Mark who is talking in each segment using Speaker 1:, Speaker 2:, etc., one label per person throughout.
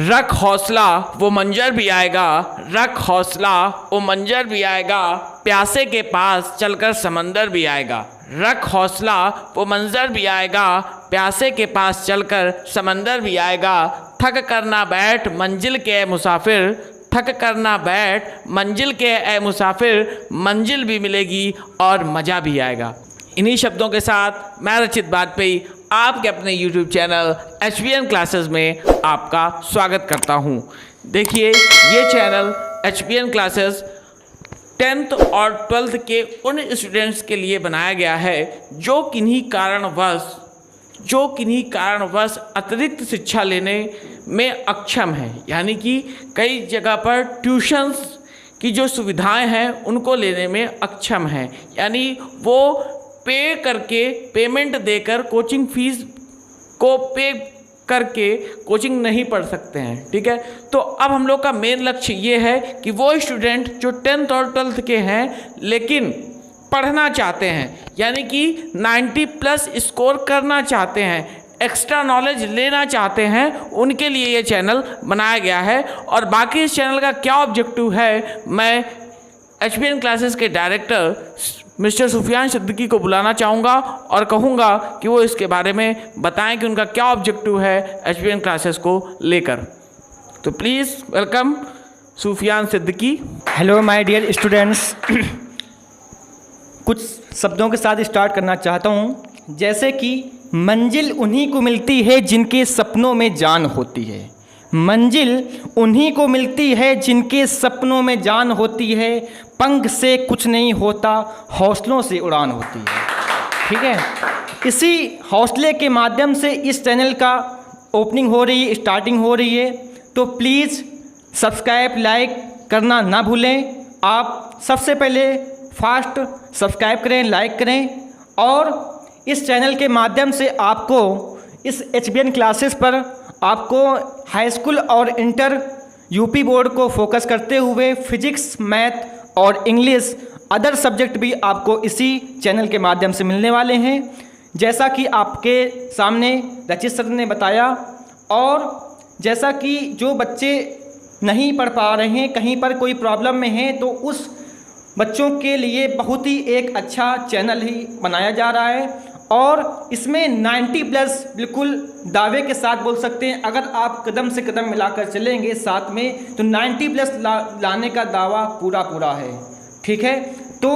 Speaker 1: रख हौसला वो मंजर भी आएगा, रख हौसला वो मंजर भी आएगा, प्यासे के पास चलकर समंदर भी आएगा। रख हौसला वो मंजर भी आएगा, प्यासे के पास चलकर समंदर भी आएगा। थक कर ना बैठ मंजिल के ए मुसाफिर, थक कर ना बैठ मंजिल के ए मुसाफिर, मंजिल भी मिलेगी और मज़ा भी आएगा। इन्हीं शब्दों के साथ मैं रचित वाजपेयी आपके अपने YouTube चैनल HBN क्लासेस में आपका स्वागत करता हूं। देखिए, ये चैनल HBN क्लासेस 10th और 12th के उन स्टूडेंट्स के लिए बनाया गया है जो किन्हीं कारणवश अतिरिक्त शिक्षा लेने में अक्षम है, यानी कि कई जगह पर ट्यूशन्स की जो सुविधाएं हैं उनको लेने में अक्षम हैं, यानी वो पेमेंट देकर कोचिंग फीस को पे करके कोचिंग नहीं पढ़ सकते हैं। ठीक है, तो अब हम लोग का मेन लक्ष्य ये है कि वो स्टूडेंट जो 10th और 12th के हैं लेकिन पढ़ना चाहते हैं, यानी कि 90+ स्कोर करना चाहते हैं, एक्स्ट्रा नॉलेज लेना चाहते हैं, उनके लिए ये चैनल बनाया गया है। और बाकी इस चैनल का क्या ऑब्जेक्टिव है, मैं HBN क्लासेस के डायरेक्टर मिस्टर सुफियान सिद्दीकी को बुलाना चाहूँगा और कहूँगा कि वो इसके बारे में बताएं कि उनका क्या ऑब्जेक्टिव है HBN क्लासेस को लेकर। तो please welcome Sufiyan Siddiqui.
Speaker 2: Hello my dear students, कुछ शब्दों के साथ स्टार्ट करना चाहता हूँ। जैसे कि मंजिल उन्हीं को मिलती है जिनके सपनों में जान होती है, मंजिल उन्हीं को मिलती है जिनके सपनों में जान होती है, पंख से कुछ नहीं होता हौसलों से उड़ान होती है। ठीक है, इसी हौसले के माध्यम से इस चैनल का ओपनिंग हो रही है, स्टार्टिंग हो रही है। तो प्लीज़ सब्सक्राइब लाइक करना ना भूलें। आप सबसे पहले फास्ट सब्सक्राइब करें, लाइक करें, और इस चैनल के माध्यम से आपको इस HBN क्लासेस पर आपको हाई स्कूल और इंटर यूपी बोर्ड को फोकस करते हुए फिजिक्स, मैथ और इंग्लिश अदर सब्जेक्ट भी आपको इसी चैनल के माध्यम से मिलने वाले हैं, जैसा कि आपके सामने रचित सर ने बताया। और जैसा कि जो बच्चे नहीं पढ़ पा रहे हैं, कहीं पर कोई प्रॉब्लम में हैं, तो उस बच्चों के लिए बहुत ही एक अच्छा चैनल ही बनाया जा रहा है। और इसमें 90+ बिल्कुल दावे के साथ बोल सकते हैं, अगर आप कदम से कदम मिलाकर चलेंगे साथ में, तो 90+ लाने का दावा पूरा है। ठीक है, तो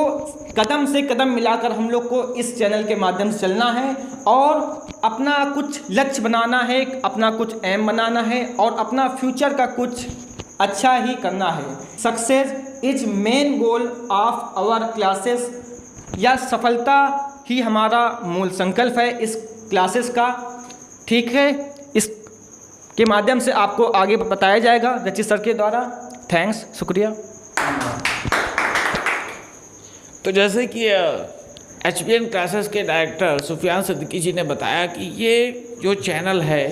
Speaker 2: कदम से कदम मिलाकर हम लोग को इस चैनल के माध्यम से चलना है और अपना कुछ लक्ष्य बनाना है, अपना कुछ एम बनाना है और अपना फ्यूचर का कुछ अच्छा ही करना है। Success is main goal of our classes, या सफलता ही हमारा मूल संकल्प है इस क्लासेस का। ठीक है, इसके माध्यम से आपको आगे बताया जाएगा रचित सर के द्वारा। थैंक्स, शुक्रिया।
Speaker 1: तो जैसे कि HBN क्लासेस के डायरेक्टर सुफियान सिद्दीकी जी ने बताया कि ये जो चैनल है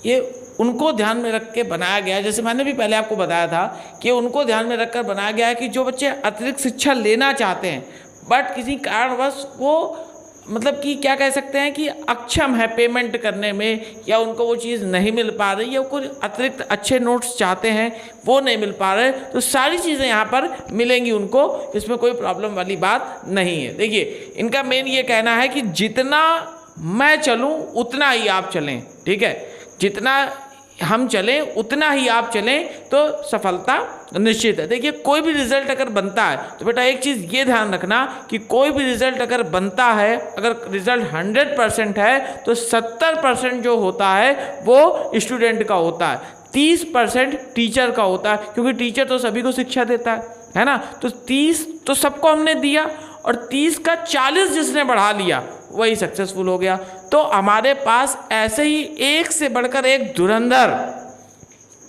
Speaker 1: ये उनको ध्यान में रख के बनाया गया है। जैसे मैंने भी पहले आपको बताया था कि उनको ध्यान में रखकर बनाया गया है कि जो बच्चे अतिरिक्त शिक्षा लेना चाहते हैं बट किसी कारणवश वो मतलब कि क्या कह सकते हैं कि अक्षम है पेमेंट करने में, या उनको वो चीज़ नहीं मिल पा रही, या कोई अतिरिक्त अच्छे नोट्स चाहते हैं वो नहीं मिल पा रहे, तो सारी चीज़ें यहाँ पर मिलेंगी उनको, इसमें कोई प्रॉब्लम वाली बात नहीं है। देखिए, इनका मेन ये कहना है कि जितना मैं चलूँ उतना ही आप चलें। ठीक है, जितना हम चलें उतना ही आप चलें तो सफलता निश्चित है। देखिए, कोई भी रिज़ल्ट अगर बनता है तो बेटा एक चीज़ ये ध्यान रखना कि कोई भी रिज़ल्ट अगर बनता है, अगर रिज़ल्ट 100% है तो 70% जो होता है वो स्टूडेंट का होता है, 30% टीचर का होता है, क्योंकि टीचर तो सभी को शिक्षा देता है ना। तो 30 तो सबको हमने दिया और 30 का 40 जिसने बढ़ा लिया वही सक्सेसफुल हो गया। तो हमारे पास ऐसे ही एक से बढ़कर एक धुरंधर,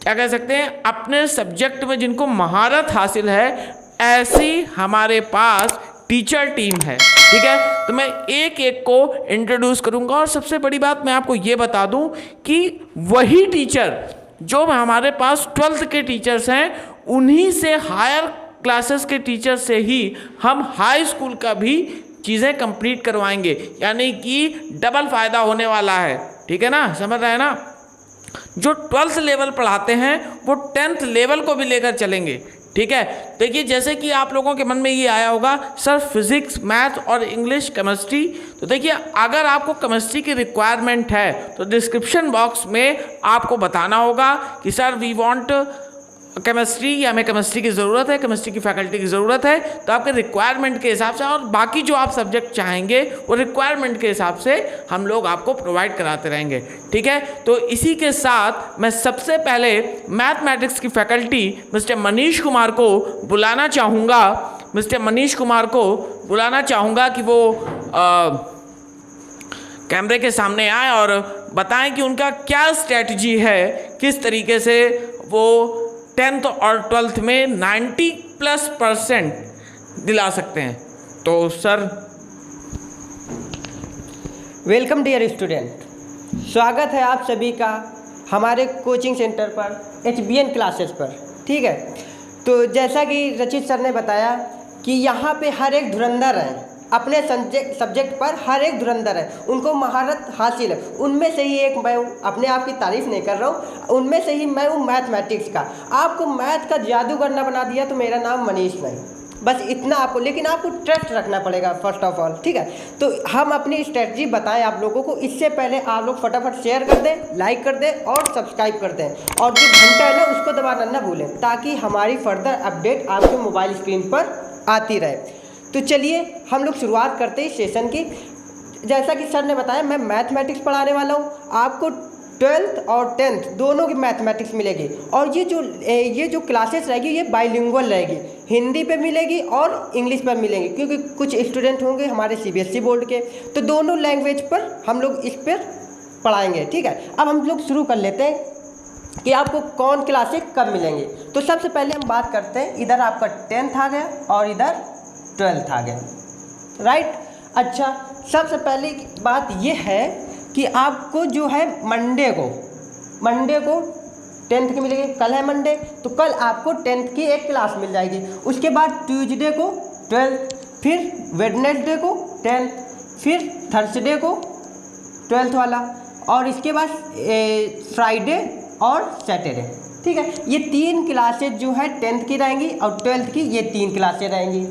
Speaker 1: क्या कह सकते हैं, अपने सब्जेक्ट में जिनको महारत हासिल है, ऐसी हमारे पास टीचर टीम है। ठीक है, तो मैं एक एक को इंट्रोड्यूस करूंगा। और सबसे बड़ी बात मैं आपको ये बता दूं कि वही टीचर जो हमारे पास 12th के टीचर्स हैं, उन्हीं से हायर क्लासेस के टीचर से ही हम हाई स्कूल का भी चीज़ें कंप्लीट करवाएंगे, यानी कि डबल फ़ायदा होने वाला है। ठीक है ना, समझ रहे हैं ना। जो 12th लेवल पढ़ाते हैं वो 10th लेवल को भी लेकर चलेंगे। ठीक है, देखिए जैसे कि आप लोगों के मन में ये आया होगा सर फिजिक्स, मैथ और इंग्लिश, केमिस्ट्री, तो देखिए अगर आपको केमिस्ट्री की रिक्वायरमेंट है तो डिस्क्रिप्शन बॉक्स में आपको बताना होगा कि सर वी वांट केमिस्ट्री, या हमें केमिस्ट्री की ज़रूरत है, केमिस्ट्री की फैकल्टी की ज़रूरत है, तो आपके रिक्वायरमेंट के हिसाब से और बाकी जो आप सब्जेक्ट चाहेंगे वो रिक्वायरमेंट के हिसाब से हम लोग आपको प्रोवाइड कराते रहेंगे। ठीक है, तो इसी के साथ मैं सबसे पहले मैथमेटिक्स की फैकल्टी मिस्टर मनीष कुमार को बुलाना चाहूँगा। मिस्टर मनीष कुमार को बुलाना चाहूँगा कि वो कैमरे के सामने आए और बताएं कि उनका क्या स्ट्रैटेजी है, किस तरीके से वो 10th और 12th में 90+% दिला सकते हैं। तो सर।
Speaker 3: वेलकम डियर स्टूडेंट, स्वागत है आप सभी का हमारे कोचिंग सेंटर पर HBN क्लासेस पर। ठीक है, तो जैसा कि रचित सर ने बताया कि यहाँ पे हर एक धुरंधर है, अपने सब्जेक्ट पर हर एक धुरंधर है, उनको महारत हासिल है। उनमें से ही एक मैं हूँ, अपने आप की तारीफ नहीं कर रहा हूँ, उनमें से ही मैं हूँ मैथमेटिक्स का। आपको मैथ का जादूगर न बना दिया तो मेरा नाम मनीष नहीं, बस इतना आपको, लेकिन आपको ट्रस्ट रखना पड़ेगा फर्स्ट ऑफ ऑल। ठीक है, तो हम अपनी स्ट्रेटजी बताएं आप लोगों को। इससे पहले आप लोग फटाफट शेयर कर दें, लाइक कर दें और सब्सक्राइब कर दें, और जो घंटा है ना उसको दबाना ना भूलें, ताकि हमारी फर्दर अपडेट आपके मोबाइल स्क्रीन पर आती रहे। तो चलिए हम लोग शुरुआत करते हैं सेशन की। जैसा कि सर ने बताया मैं मैथमेटिक्स पढ़ाने वाला हूँ। आपको 12th और 10th दोनों की मैथमेटिक्स मिलेगी, और ये जो क्लासेस रहेगी ये बाइलिंगुअल रहेगी, हिंदी पे मिलेगी और इंग्लिश पर मिलेंगी, क्योंकि कुछ स्टूडेंट होंगे हमारे CBSE बोर्ड के, तो दोनों लैंग्वेज पर हम लोग इस पर पढ़ाएंगे। ठीक है, अब हम लोग शुरू कर लेते हैं कि आपको कौन क्लासेस कब मिलेंगी। तो सबसे पहले हम बात करते हैं, इधर आपका 10th आ गया और इधर 12th आ गया, राइट। अच्छा, सबसे पहली बात यह है कि आपको जो है मंडे को 10th की मिलेगी। कल है मंडे, तो कल आपको 10th की एक क्लास मिल जाएगी। उसके बाद ट्यूसडे को 12th, फिर वेडनेसडे को 10th, फिर थर्सडे को 12th वाला, और इसके बाद फ्राइडे और सैटरडे। ठीक है, ये 3 क्लासेज जो है 10th की रहेंगी और 12th की ये 3 क्लासें रहेंगी।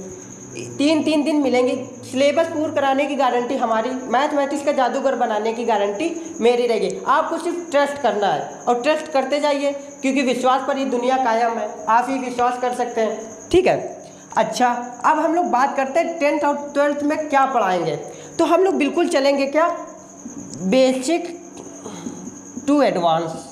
Speaker 3: 3 दिन मिलेंगी। सिलेबस पूर्ण कराने की गारंटी हमारी, मैथमेटिक्स का जादूगर बनाने की गारंटी मेरी रहेगी। आपको सिर्फ ट्रस्ट करना है और ट्रस्ट करते जाइए, क्योंकि विश्वास पर ही दुनिया कायम है, आप ही विश्वास कर सकते हैं। ठीक है, अच्छा अब हम लोग बात करते हैं 10th और 12th में क्या पढ़ाएंगे। तो हम लोग बिल्कुल चलेंगे क्या, बेसिक टू एडवांस।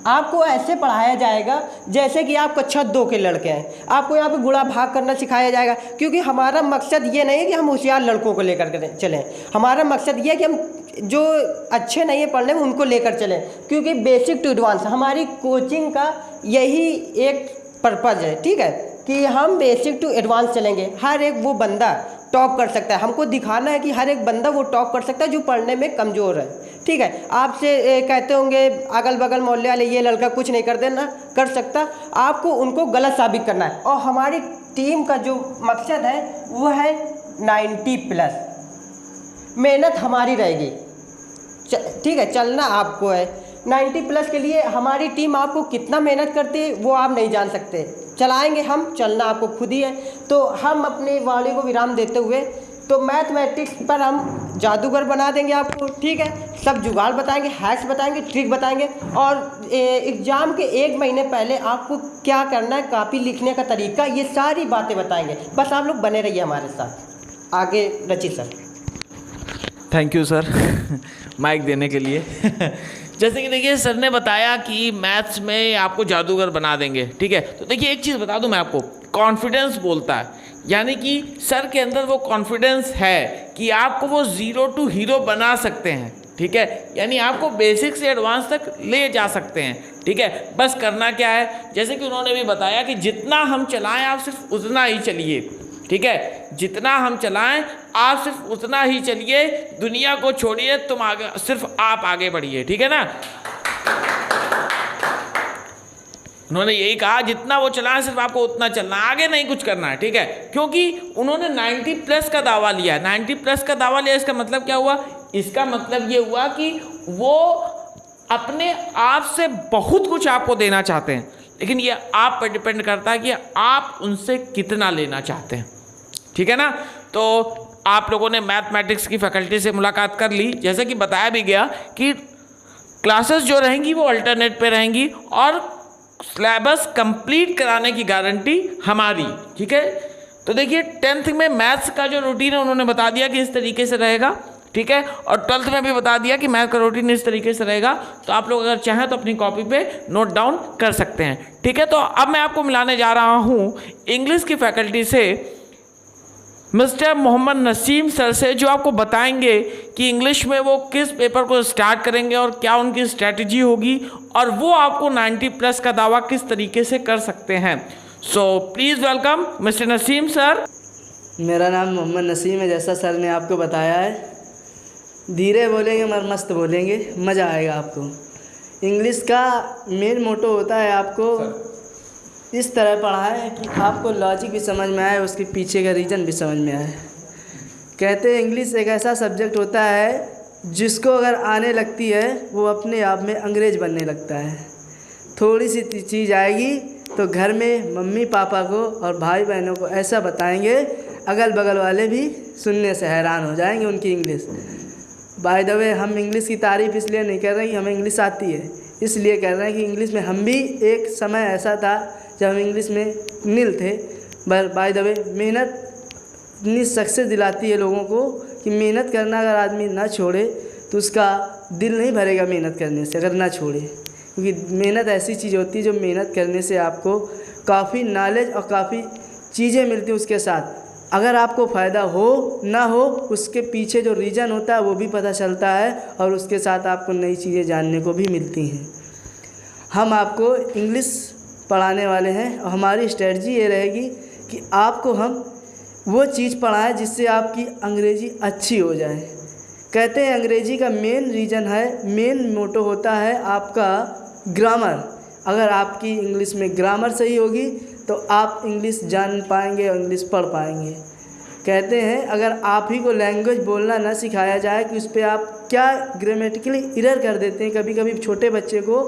Speaker 3: आपको ऐसे पढ़ाया जाएगा जैसे कि आप कक्षा 2 के लड़के हैं। आपको यहाँ पे गुणा भाग करना सिखाया जाएगा, क्योंकि हमारा मकसद ये नहीं है कि हम होशियार लड़कों को लेकर के चलें। हमारा मकसद ये है कि हम जो अच्छे नहीं है पढ़ने में उनको लेकर चलें, क्योंकि बेसिक टू एडवांस हमारी कोचिंग का यही एक पर्पज़ है। ठीक है, कि हम बेसिक टू एडवांस चलेंगे। हर एक वो बंदा टॉप कर सकता है, हमको दिखाना है कि हर एक बंदा वो टॉप कर सकता है जो पढ़ने में कमज़ोर है। ठीक है, आपसे कहते होंगे अगल बगल मोहल्ले वाले ये लड़का कुछ नहीं कर सकता, आपको उनको गलत साबित करना है। और हमारी टीम का जो मकसद है वो है 90+। मेहनत हमारी रहेगी, ठीक है, चलना आपको है। 90+ के लिए हमारी टीम आपको कितना मेहनत करती है वो आप नहीं जान सकते, चलाएंगे हम, चलना आपको खुद ही है। तो हम अपनी वाणी को विराम देते हुए तो मैथमेटिक्स पर हम जादूगर बना देंगे आपको। ठीक है, सब जुगाड़ बताएंगे, हैक्स बताएंगे, ट्रिक बताएंगे, और एग्ज़ाम के 1 महीने पहले आपको क्या करना है, कॉपी लिखने का तरीका, ये सारी बातें बताएंगे। बस आप लोग बने रहिए हमारे साथ। आगे Rachit sir.
Speaker 1: Thank you sir mike देने के लिए जैसे कि देखिए सर ने बताया कि मैथ्स में आपको जादूगर बना देंगे। ठीक है, तो देखिए एक चीज़ बता दूं मैं आपको, कॉन्फिडेंस बोलता है, यानी कि सर के अंदर वो कॉन्फिडेंस है कि आपको वो 0 to हीरो बना सकते हैं। ठीक है, यानी आपको बेसिक से एडवांस तक ले जा सकते हैं। ठीक है, बस करना क्या है, जैसे कि उन्होंने भी बताया कि जितना हम चलाएं आप सिर्फ उतना ही चलिए। ठीक है, जितना हम चलाएं आप सिर्फ उतना ही चलिए, दुनिया को छोड़िए, तुम आगे, सिर्फ आप आगे बढ़िए। ठीक है ना, उन्होंने यही कहा जितना वो चलाएं सिर्फ आपको उतना चलना, आगे नहीं कुछ करना है। ठीक है, क्योंकि उन्होंने 90+ का दावा लिया है। 90+ का दावा लिया, इसका मतलब क्या हुआ, इसका मतलब ये हुआ कि वो अपने आप से बहुत कुछ आपको देना चाहते हैं, लेकिन ये आप पर डिपेंड करता है कि आप उनसे कितना लेना चाहते हैं। ठीक है ना। तो आप लोगों ने मैथमेटिक्स की फैकल्टी से मुलाकात कर ली। जैसे कि बताया भी गया कि क्लासेस जो रहेंगी वो अल्टरनेट पे रहेंगी और सिलेबस कंप्लीट कराने की गारंटी हमारी। ठीक है। तो देखिए 10th में मैथ्स का जो रूटीन है उन्होंने बता दिया कि इस तरीके से रहेगा। ठीक है। और 12th में भी बता दिया कि मैथ का रूटीन इस तरीके से रहेगा। तो आप लोग अगर चाहें तो अपनी कॉपी पे नोट डाउन कर सकते हैं। ठीक है। तो अब मैं आपको मिलाने जा रहा हूँ इंग्लिश की फैकल्टी से मिस्टर मोहम्मद नसीम सर से, जो आपको बताएंगे कि इंग्लिश में वो किस पेपर को स्टार्ट करेंगे और क्या उनकी स्ट्रैटेजी होगी और वो आपको 90+ का दावा किस तरीके से कर सकते हैं। So please welcome mister Naseem sir.
Speaker 4: मेरा नाम मोहम्मद नसीम है, जैसा सर ने आपको बताया है। धीरे बोलेंगे मगर मस्त बोलेंगे, मज़ा आएगा आपको। इंग्लिश का मेन मोटो होता है आपको इस तरह पढ़ाएं कि आपको लॉजिक भी समझ में आए, उसके पीछे का रीज़न भी समझ में आए। कहते हैं इंग्लिश एक ऐसा सब्जेक्ट होता है जिसको अगर आने लगती है वो अपने आप में अंग्रेज़ बनने लगता है। थोड़ी सी चीज़ आएगी तो घर में मम्मी पापा को और भाई बहनों को ऐसा बताएंगे, अगल बगल वाले भी सुनने से हैरान हो जाएंगे उनकी इंग्लिश। बाय द वे, हम इंग्लिश की तारीफ़ इसलिए नहीं कर रहे कि हमें इंग्लिश आती है, इसलिए कर रहे हैं कि इंग्लिश में हम भी एक समय ऐसा था जब हम इंग्लिश में नील थे। बाय द वे, मेहनत इतनी सक्सेस दिलाती है लोगों को कि मेहनत करना अगर आदमी ना छोड़े तो उसका दिल नहीं भरेगा मेहनत करने से, अगर ना छोड़े। क्योंकि मेहनत ऐसी चीज़ होती है जो मेहनत करने से आपको काफ़ी नॉलेज और काफ़ी चीज़ें मिलती हैं उसके साथ। अगर आपको फ़ायदा हो ना हो, उसके पीछे जो रीज़न होता है वो भी पता चलता है और उसके साथ आपको नई चीज़ें जानने को भी मिलती हैं। हम आपको इंग्लिश पढ़ाने वाले हैं और हमारी स्ट्रेटजी ये रहेगी कि आपको हम वो चीज़ पढ़ाएं जिससे आपकी अंग्रेज़ी अच्छी हो जाए। कहते हैं अंग्रेज़ी का मेन रीज़न है, मेन मोटो होता है आपका ग्रामर। अगर आपकी इंग्लिश में ग्रामर सही होगी तो आप इंग्लिश जान पाएंगे और इंग्लिश पढ़ पाएंगे। कहते हैं अगर आप ही को लैंग्वेज बोलना ना सिखाया जाए कि उस पर आप क्या ग्रामेटिकली एरर कर देते हैं। कभी कभी छोटे बच्चे को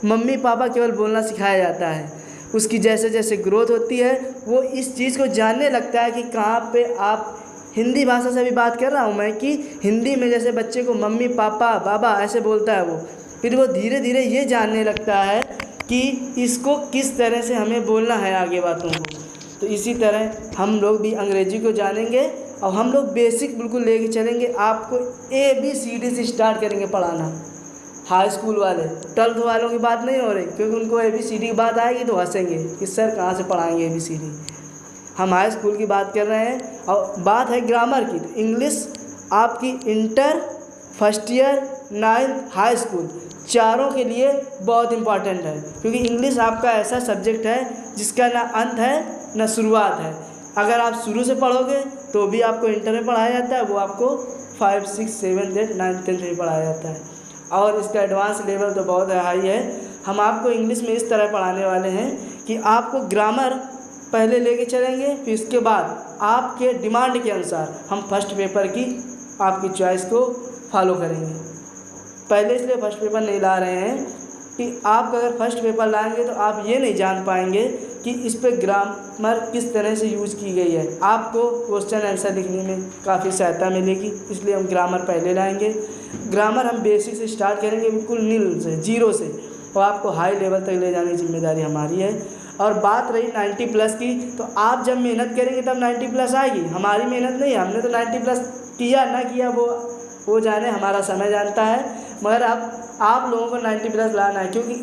Speaker 4: मम्मी पापा केवल बोलना सिखाया जाता है, उसकी जैसे जैसे ग्रोथ होती है वो इस चीज़ को जानने लगता है कि कहाँ पे आप हिंदी भाषा से भी बात कर रहा हूँ मैं, कि हिंदी में जैसे बच्चे को मम्मी पापा बाबा ऐसे बोलता है वो, फिर वो धीरे धीरे ये जानने लगता है कि इसको किस तरह से हमें बोलना है आगे बातों को। तो इसी तरह हम लोग भी अंग्रेज़ी को जानेंगे और हम लोग बेसिक बिल्कुल लेके चलेंगे। आपको ABCD से स्टार्ट करेंगे पढ़ाना। हाई स्कूल वाले 12th वालों की बात नहीं हो रही, क्योंकि उनको ABCD की बात आएगी तो हंसेंगे कि सर कहाँ से पढ़ाएंगे ABCD। हम हाई स्कूल की बात कर रहे हैं और बात है ग्रामर की। तो इंग्लिश आपकी inter, first year, 9th, high school चारों के लिए बहुत इम्पॉर्टेंट है, क्योंकि इंग्लिश आपका ऐसा सब्जेक्ट है जिसका ना अंत है ना शुरुआत है। अगर आप शुरू से पढ़ोगे तो भी आपको इंटर में पढ़ाया जाता है, वो आपको 5, 6, 7, 8, 9, 10 में पढ़ाया जाता है और इसका एडवांस लेवल तो बहुत हाई है। हम आपको इंग्लिश में इस तरह पढ़ाने वाले हैं कि आपको ग्रामर पहले लेके चलेंगे, फिर इसके बाद आपके डिमांड के अनुसार हम फर्स्ट पेपर की आपकी चॉइस को फॉलो करेंगे। पहले इसलिए फर्स्ट पेपर नहीं ला रहे हैं कि आप अगर फर्स्ट पेपर लाएंगे तो आप ये नहीं जान पाएंगे कि इस पे ग्रामर किस तरह से यूज़ की गई है। आपको क्वेश्चन आंसर लिखने में काफ़ी सहायता मिलेगी, इसलिए हम ग्रामर पहले लाएंगे। ग्रामर हम बेसिक से स्टार्ट करेंगे, बिल्कुल नील से, जीरो से, और आपको हाई लेवल तक ले जाने की जिम्मेदारी हमारी है। और बात रही 90+ की, तो आप जब मेहनत करेंगे तब 90+ आएगी। हमारी मेहनत नहीं है, हमने तो 90+ किया ना किया वो जाने, हमारा समय जानता है। मगर अब आप लोगों को 90+ लाना है, क्योंकि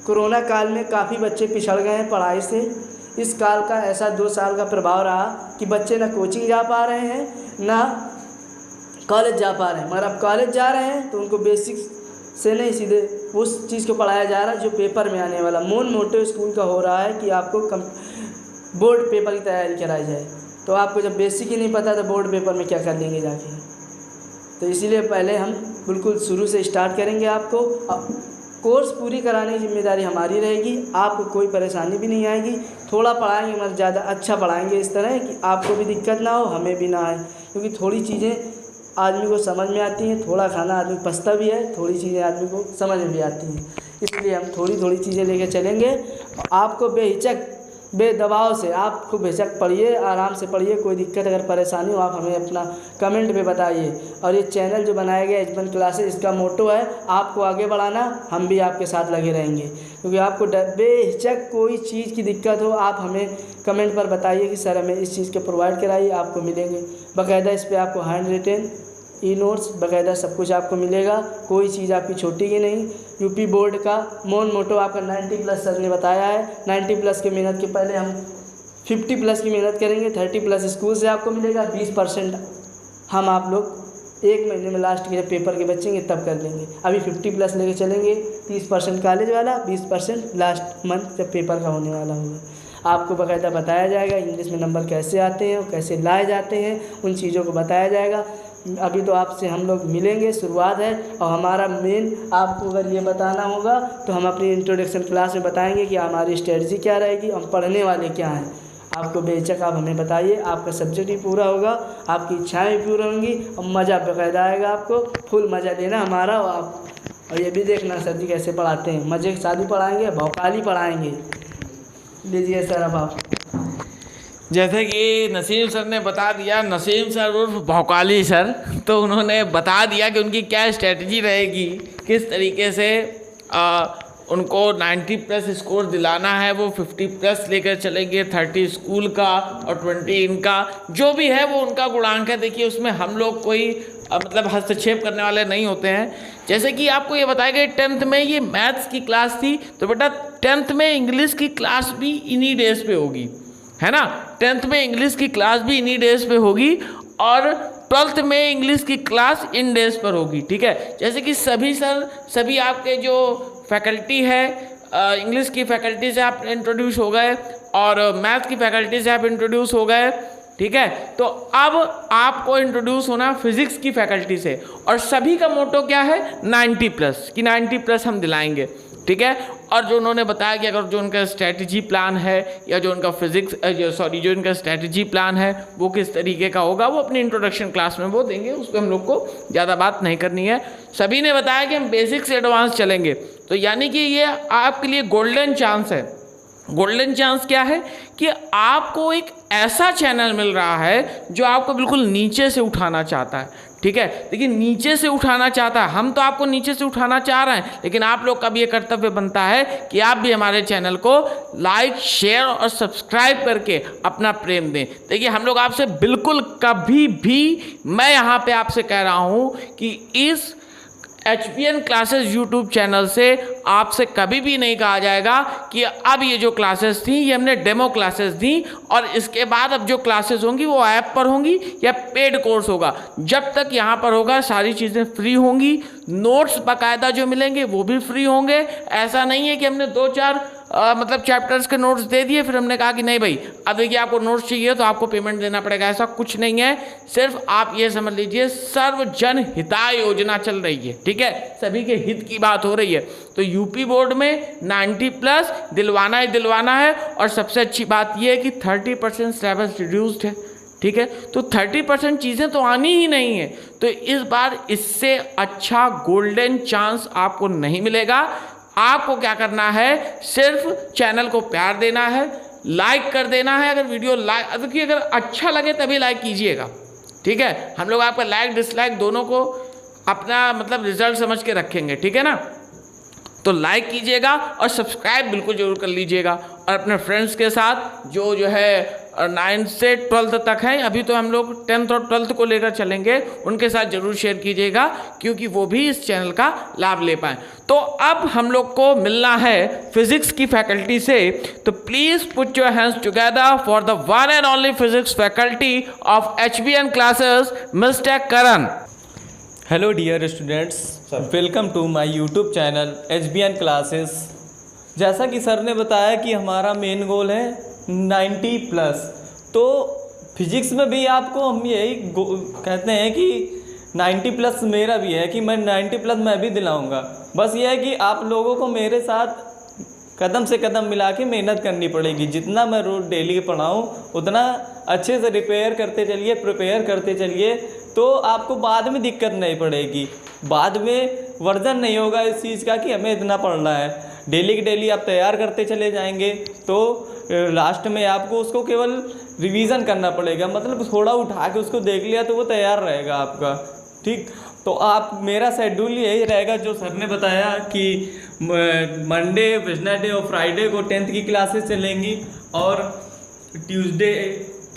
Speaker 4: कोरोना काल में काफ़ी बच्चे पिछड़ गए हैं पढ़ाई से। इस काल का ऐसा 2 साल का प्रभाव रहा कि बच्चे ना कोचिंग जा पा रहे हैं ना कॉलेज जा पा रहे हैं। मगर अब कॉलेज जा रहे हैं तो उनको बेसिक से नहीं, सीधे उस चीज़ को पढ़ाया जा रहा है जो पेपर में आने वाला। मोन मोटो स्कूल का हो रहा है कि आपको बोर्ड पेपर की तैयारी कराई जाए। तो आपको जब बेसिक ही नहीं पता तो बोर्ड पेपर में क्या कर लेंगे जाके। तो इसीलिए पहले हम बिल्कुल शुरू से स्टार्ट करेंगे। आपको कोर्स पूरी कराने की जिम्मेदारी हमारी रहेगी, आपको कोई परेशानी भी नहीं आएगी। थोड़ा पढ़ाएंगे मगर ज़्यादा अच्छा पढ़ाएंगे, इस तरह कि आपको भी दिक्कत ना हो, हमें भी ना आए। क्योंकि थोड़ी चीज़ें आदमी को समझ में आती हैं, थोड़ा खाना आदमी पछता भी है, थोड़ी चीज़ें आदमी को समझ में भी आती हैं। इसलिए हम थोड़ी थोड़ी चीज़ें लेके चलेंगे। आपको बेहिचक बेदबाव से आप खूब बेशक पढ़िए, आराम से पढ़िए। कोई दिक्कत अगर परेशानी हो आप हमें अपना कमेंट पे बताइए। और ये चैनल जो बनाया गया एच1 क्लासेस, इसका मोटो है आपको आगे बढ़ाना, हम भी आपके साथ लगे रहेंगे। क्योंकि आपको बेहिचक कोई चीज़ की दिक्कत हो आप हमें कमेंट पर बताइए कि सर हमें इस चीज़ के प्रोवाइड कराइए, आपको मिलेंगे बाकायदा। इस पर आपको हैंड रिटेन ई नोट्स बाकायदा सब कुछ आपको मिलेगा, कोई चीज़ आपकी छोटी की नहीं। यूपी बोर्ड का मोटो आपका 90+ सर ने बताया है। 90+ की मेहनत के पहले हम 50+ की मेहनत करेंगे। 30+ स्कूल से आपको मिलेगा, 20% हम आप लोग 1 महीने में लास्ट के जब पेपर के बचेंगे तब कर लेंगे। अभी 50+ लेके चलेंगे, 30% कॉलेज वाला, 20% लास्ट मंथ जब पेपर का होने वाला होगा। आपको बाकायदा बताया जाएगा इंग्लिश में नंबर कैसे आते हैं और कैसे लाए जाते हैं, उन चीज़ों को बताया जाएगा। अभी तो आपसे हम लोग मिलेंगे, शुरुआत है। और हमारा मेन आपको अगर ये बताना होगा तो हम अपनी इंट्रोडक्शन क्लास में बताएंगे कि हमारी स्ट्रेटजी क्या रहेगी, हम पढ़ने वाले क्या हैं। आपको बेहिचक आप हमें बताइए, आपका सब्जेक्ट भी पूरा होगा, आपकी इच्छाएं भी पूरी होंगी और मज़ा बाकायदा आएगा। आपको फुल मज़ा लेना हमारा। और ये भी देखना सर जी कैसे पढ़ाते हैं, मज़े के साथ ही पढ़ाएँगे, भौकाली पढ़ाएँगे। लीजिए सर अब आप।
Speaker 1: जैसे कि नसीम सर ने बता दिया, नसीम सर उर्फ भौकाली सर, तो उन्होंने बता दिया कि उनकी क्या स्ट्रेटजी रहेगी, किस तरीके से उनको 90+ स्कोर दिलाना है। वो 50+ लेकर चलेंगे, 30 स्कूल का और 20 इनका, जो भी है वो उनका गुणांक है। देखिए उसमें हम लोग कोई मतलब हस्तक्षेप करने वाले नहीं होते हैं। जैसे कि आपको ये बताया गया 10th में ये मैथ्स की क्लास थी, तो बेटा 10th में इंग्लिश की क्लास भी इन्हीं डेज पे होगी, है ना। 10th में इंग्लिश की क्लास भी इन्हीं डेज पे होगी और 12th में इंग्लिश की क्लास इन डेज पर होगी, ठीक है। जैसे कि सभी आपके जो फैकल्टी है, इंग्लिश की फैकल्टी से आप इंट्रोड्यूस हो गए और मैथ की फैकल्टी से आप इंट्रोड्यूस हो गए, ठीक है। तो अब आपको इंट्रोड्यूस होना फिजिक्स की फैकल्टी से, और सभी का मोटो क्या है 90+ कि 90+ हम दिलाएंगे, ठीक है। और जो उन्होंने बताया कि अगर जो उनका स्ट्रैटेजी प्लान है या जो उनका जो उनका स्ट्रैटेजी प्लान है वो किस तरीके का होगा, वो अपनी इंट्रोडक्शन क्लास में वो देंगे, उस पर हम लोग को ज़्यादा बात नहीं करनी है। सभी ने बताया कि हम बेसिक से एडवांस चलेंगे, तो यानी कि ये आपके लिए गोल्डन चांस है। गोल्डन चांस क्या है कि आपको एक ऐसा चैनल मिल रहा है जो आपको बिल्कुल नीचे से उठाना चाहता है, ठीक है। लेकिन नीचे से उठाना चाहता है, हम तो आपको नीचे से उठाना चाह रहे हैं, लेकिन आप लोग का भी ये कर्तव्य बनता है कि आप भी हमारे चैनल को लाइक, शेयर और सब्सक्राइब करके अपना प्रेम दें। देखिए हम लोग आपसे बिल्कुल कभी भी, मैं यहाँ पे आपसे कह रहा हूँ कि इस HBN क्लासेस यूट्यूब चैनल से आपसे कभी भी नहीं कहा जाएगा कि अब ये जो क्लासेस थी ये हमने डेमो क्लासेस दी और इसके बाद अब जो क्लासेस होंगी वो ऐप पर होंगी या पेड कोर्स होगा। जब तक यहाँ पर होगा सारी चीज़ें फ्री होंगी, नोट्स बाकायदा जो मिलेंगे वो भी फ्री होंगे। ऐसा नहीं है कि हमने 2-4 मतलब चैप्टर्स के नोट्स दे दिए फिर हमने कहा कि नहीं भाई अब देखिए आपको नोट्स चाहिए तो आपको पेमेंट देना पड़ेगा, ऐसा कुछ नहीं है। सिर्फ आप ये समझ लीजिए सर्वजन हिताय योजना चल रही है, ठीक है, सभी के हित की बात हो रही है। तो यूपी बोर्ड में 90+ दिलवाना ही दिलवाना है और सबसे अच्छी बात यह है कि 30% सिलेबस रिड्यूस्ड है, ठीक है। तो 30% चीज़ें तो आनी ही नहीं है, तो इस बार इससे अच्छा गोल्डन चांस आपको नहीं मिलेगा। आपको क्या करना है, सिर्फ चैनल को प्यार देना है, लाइक कर देना है। अगर वीडियो देखिए अगर अच्छा लगे तभी लाइक कीजिएगा, ठीक है। हम लोग आपका लाइक डिसलाइक दोनों को अपना मतलब रिजल्ट समझ के रखेंगे, ठीक है ना। तो लाइक कीजिएगा और सब्सक्राइब बिल्कुल जरूर कर लीजिएगा और अपने फ्रेंड्स के साथ जो है 9th से 12th तक हैं, अभी तो हम लोग 10th और 12th को लेकर चलेंगे, उनके साथ जरूर शेयर कीजिएगा क्योंकि वो भी इस चैनल का लाभ ले पाएँ। तो अब हम लोग को मिलना है फिजिक्स की फैकल्टी से, तो please put your hands together for the one and only physics faculty of HBN classes, mister Karan.
Speaker 5: Hello dear students, welcome to my YouTube channel HBN classes. जैसा कि सर ने बताया कि हमारा मेन गोल है 90+, तो फिजिक्स में भी आपको हम यही कहते हैं कि 90+ मेरा भी है कि मैं 90+ मैं भी दिलाऊंगा। बस ये है कि आप लोगों को मेरे साथ कदम से कदम मिला के मेहनत करनी पड़ेगी। जितना मैं रोज़ डेली पढ़ाऊँ उतना अच्छे से प्रिपेयर करते चलिए तो आपको बाद में दिक्कत नहीं पड़ेगी, बाद में वर्जन नहीं होगा इस चीज़ का कि हमें इतना पढ़ना है। डेली की डेली आप तैयार करते चले जाएंगे तो लास्ट में आपको उसको केवल रिवीजन करना पड़ेगा, मतलब थोड़ा उठा के उसको देख लिया तो वो तैयार रहेगा आपका। ठीक, तो आप मेरा शेड्यूल यही रहेगा जो सर ने बताया कि मंडे, वेडनेसडे और फ्राइडे को 10th की क्लासेस चलेंगी और ट्यूसडे,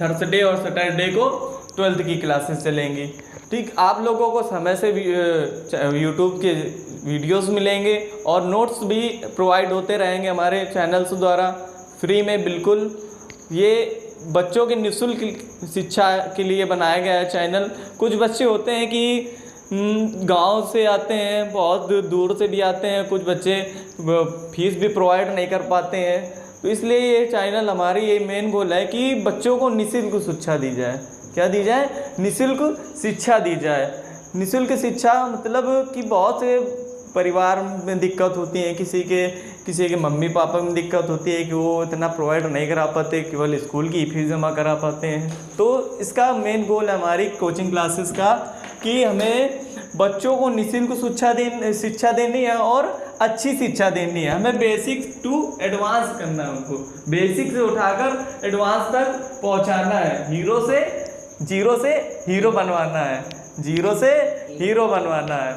Speaker 5: थर्सडे और सैटरडे को 12th की क्लासेस चलेंगी। ठीक, आप लोगों को समय से यूट्यूब के वीडियोस मिलेंगे और नोट्स भी प्रोवाइड होते रहेंगे हमारे चैनल्स द्वारा फ्री में बिल्कुल। ये बच्चों की निःशुल्क शिक्षा के लिए बनाया गया है चैनल। कुछ बच्चे होते हैं कि गांव से आते हैं, बहुत दूर से भी आते हैं, कुछ बच्चे फीस भी प्रोवाइड नहीं कर पाते हैं, तो इसलिए ये चैनल हमारी ये मेन गोल है कि बच्चों को निःशुल्क शिक्षा दी जाए। क्या दी जाए? निःशुल्क शिक्षा दी जाए। निःशुल्क शिक्षा मतलब कि बहुत से परिवार में दिक्कत होती है, किसी के मम्मी पापा में दिक्कत होती है कि वो इतना प्रोवाइड नहीं करा पाते, केवल स्कूल की फीस जमा करा पाते हैं। तो इसका मेन गोल है हमारी कोचिंग क्लासेस का कि हमें बच्चों को निःशुल्क शिक्षा देनी है और अच्छी शिक्षा देनी है। हमें बेसिक टू एडवांस करना है, उनको बेसिक से उठाकर एडवांस तक पहुंचाना है। जीरो से हीरो बनवाना है, जीरो से हीरो बनवाना है।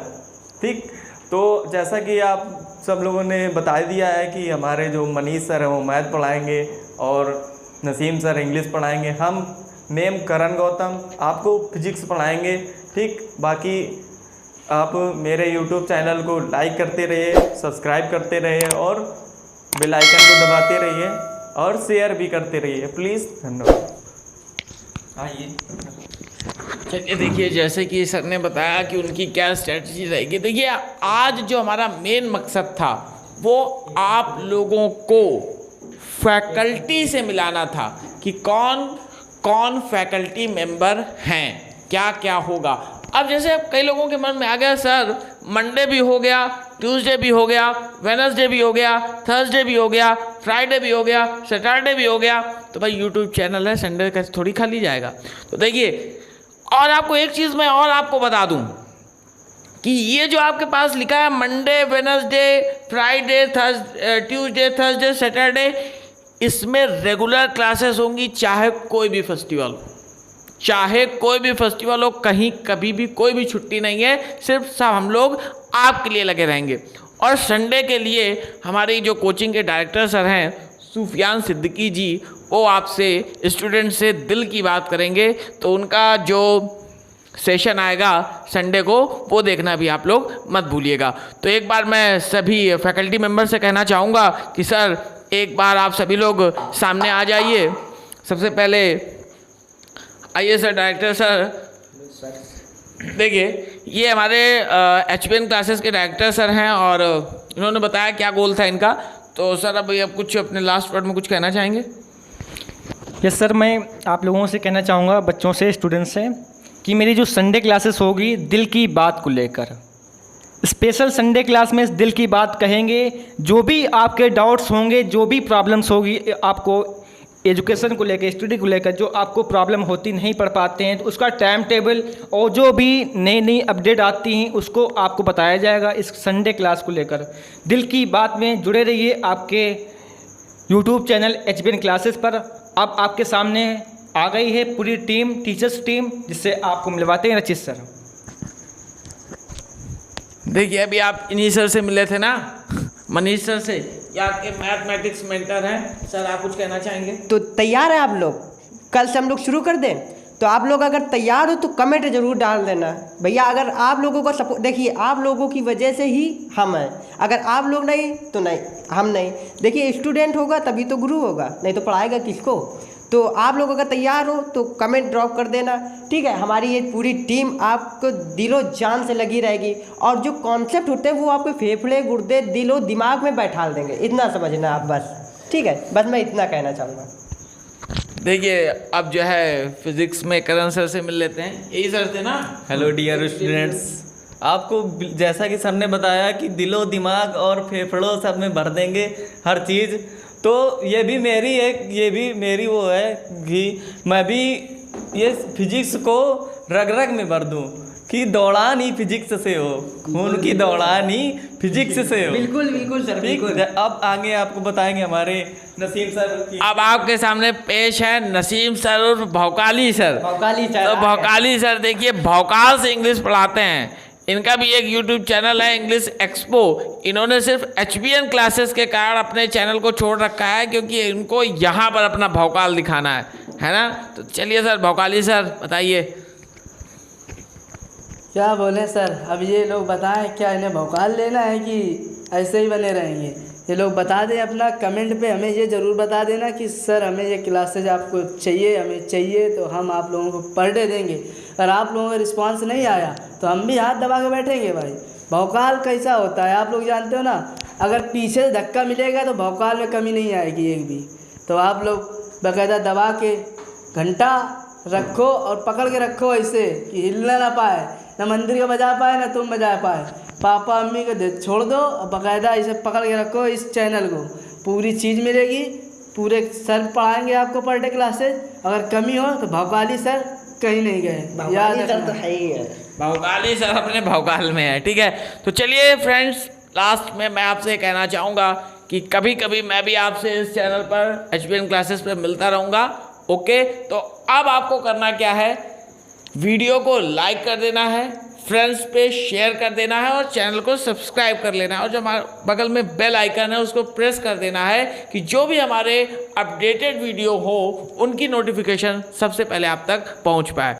Speaker 5: ठीक, तो जैसा कि आप सब लोगों ने बता दिया है कि हमारे जो मनीष सर हैं वो मैथ पढ़ाएंगे और नसीम सर इंग्लिश पढ़ाएंगे। हम नेम करण गौतम आपको फिजिक्स पढ़ाएंगे। ठीक, बाकी आप मेरे यूट्यूब चैनल को लाइक करते रहिए, सब्सक्राइब करते रहिए और बेल आइकन को दबाते रहिए और शेयर भी करते रहिए प्लीज़। धन्यवाद। आइए।
Speaker 1: चलिए, देखिए जैसे कि सर ने बताया कि उनकी क्या स्ट्रेटजी रहेगी। देखिए, आज जो हमारा मेन मकसद था वो आप लोगों को फैकल्टी से मिलाना था कि कौन कौन फैकल्टी मेंबर हैं, क्या क्या होगा। अब जैसे कई लोगों के मन में आ गया, सर मंडे भी हो गया, ट्यूसडे भी हो गया, वेडनेसडे भी हो गया, थर्सडे भी हो गया, फ्राइडे भी हो गया, सैटरडे भी हो गया, तो भाई यूट्यूब चैनल है, संडे का थोड़ी खाली जाएगा। तो देखिए, और आपको एक चीज़ मैं और आपको बता दूं कि ये जो आपके पास लिखा है Monday, Wednesday, Friday, Tuesday, Thursday, Saturday, इसमें रेगुलर क्लासेस होंगी, चाहे कोई भी फेस्टिवल हो, चाहे कोई भी फेस्टिवल हो, कहीं कभी भी कोई भी छुट्टी नहीं है, सिर्फ सब हम लोग आपके लिए लगे रहेंगे। और संडे के लिए हमारी जो कोचिंग के डायरेक्टर सर हैं सुफियान सिद्दीकी जी, वो आपसे स्टूडेंट से दिल की बात करेंगे। तो उनका जो सेशन आएगा संडे को, वो देखना भी आप लोग मत भूलिएगा। तो एक बार मैं सभी फैकल्टी मेंबर से कहना चाहूँगा कि सर एक बार आप सभी लोग सामने आ जाइए। सबसे पहले आइए सर, डायरेक्टर सर। देखिए, ये हमारे HBN क्लासेस के डायरेक्टर सर हैं और इन्होंने बताया क्या गोल था इनका। तो सर अब कुछ अपने लास्ट वर्ड में कुछ कहना चाहेंगे?
Speaker 2: यस सर, मैं आप लोगों से कहना चाहूँगा, बच्चों से, स्टूडेंट्स से, कि मेरी जो संडे क्लासेस होगी दिल की बात को लेकर, स्पेशल संडे क्लास में इस दिल की बात कहेंगे। जो भी आपके डाउट्स होंगे, जो भी प्रॉब्लम्स होगी आपको एजुकेशन को लेकर, स्टडी को लेकर, जो आपको प्रॉब्लम होती नहीं पढ़ पाते हैं, तो उसका टाइम टेबल और जो भी नई नई अपडेट आती हैं उसको आपको बताया जाएगा इस संडे क्लास को लेकर। दिल की बात में जुड़े रहिए आपके यूट्यूब चैनल HBN क्लासेस पर। अब आपके सामने आ गई है पूरी टीम, टीचर्स टीम, जिससे आपको मिलवाते हैं रचित सर।
Speaker 1: देखिए, अभी आप इन्हीं सर से मिले थे ना, मनीष सर से, या आपके मैथमेटिक्स मेंटर हैं। सर आप कुछ कहना चाहेंगे?
Speaker 3: तो तैयार है आप लोग? कल से हम लोग शुरू कर दें? तो आप लोग अगर तैयार हो तो कमेंट जरूर डाल देना भैया। अगर आप लोगों का सपोर्ट, देखिए आप लोगों की वजह से ही हम हैं, अगर आप लोग नहीं तो नहीं, हम नहीं। देखिए, स्टूडेंट होगा तभी तो गुरु होगा, नहीं तो पढ़ाएगा किसको। तो आप लोग अगर तैयार हो तो कमेंट ड्रॉप कर देना, ठीक है। हमारी ये पूरी टीम आपको दिलो जान से लगी रहेगी और जो कॉन्सेप्ट होते हैं वो आपके फेफड़े, गुर्दे, दिलो दिमाग में बैठा देंगे, इतना समझना आप बस, ठीक है। बस मैं इतना कहना चाहूँगा।
Speaker 1: देखिए, अब जो है फिजिक्स में करण सर से मिल लेते हैं। यही सर थे ना?
Speaker 5: हेलो डियर स्टूडेंट्स, आपको जैसा कि सर ने बताया कि दिलो दिमाग और फेफड़ों सब में भर देंगे हर चीज़, तो ये भी मेरी वो है कि मैं भी ये फिजिक्स को रग रग में भर दूं कि दौड़ान ही फिजिक्स से हो, खून की दौड़ान ही फिजिक्स से हो।
Speaker 3: बिल्कुल बिल्कुल सर,
Speaker 5: ठीक
Speaker 3: बिल्कुल।
Speaker 5: है, अब आगे आपको बताएंगे हमारे नसीम सर की।
Speaker 1: अब आपके सामने पेश है नसीम सर और भौकाली सर।
Speaker 3: भौकाली सर
Speaker 1: तो
Speaker 3: आ गए।
Speaker 1: भौकाली सर देखिए भौकाल से इंग्लिश पढ़ाते हैं। इनका भी एक यूट्यूब चैनल है इंग्लिश एक्सपो। इन्होंने सिर्फ HBN क्लासेस के कारण अपने चैनल को छोड़ रखा है क्योंकि इनको यहाँ पर अपना भौकाल दिखाना है ना। तो चलिए सर, भौकाली सर बताइए।
Speaker 4: क्या बोलें सर, अब ये लोग बताएं क्या इन्हें भौकाल लेना है कि ऐसे ही बने रहेंगे। ये लोग बता दें अपना कमेंट पे, हमें ये ज़रूर बता देना कि सर हमें ये क्लासेज आपको चाहिए, हमें चाहिए, तो हम आप लोगों को पर डे देंगे। अगर आप लोगों का रिस्पांस नहीं आया तो हम भी हाथ दबा के बैठेंगे भाई। भौकाल कैसा होता है आप लोग जानते हो ना, अगर पीछे से धक्का मिलेगा तो भौकाल में कमी नहीं आएगी एक भी। तो आप लोग बाकायदा दबा के घंटा रखो और पकड़ के रखो ऐसे कि हिलना ना पाए, ना मंदिर का बजा पाए ना तुम बजा पाए। पापा मम्मी को छोड़ दो और बाकायदा इसे पकड़ के रखो। इस चैनल को पूरी चीज़ मिलेगी, पूरे सर पढ़ाएंगे आपको पर डे क्लासेज। अगर कमी हो तो भौकाली सर कहीं नहीं गए, याद
Speaker 3: सर तो
Speaker 4: रखना।
Speaker 3: है ही है।
Speaker 1: भौकाली सर अपने भौकाल में है। ठीक है, तो चलिए फ्रेंड्स, लास्ट में मैं आपसे कहना चाहूँगा कि कभी कभी मैं भी आपसे इस चैनल पर HBN क्लासेस पे मिलता रहूँगा। ओके, तो अब आपको करना क्या है, वीडियो को लाइक कर देना है, फ्रेंड्स पे शेयर कर देना है और चैनल को सब्सक्राइब कर लेना है। और जो हमारे बगल में बेल आइकन है उसको प्रेस कर देना है कि जो भी हमारे अपडेटेड वीडियो हो उनकी नोटिफिकेशन सबसे पहले आप तक पहुंच पाए।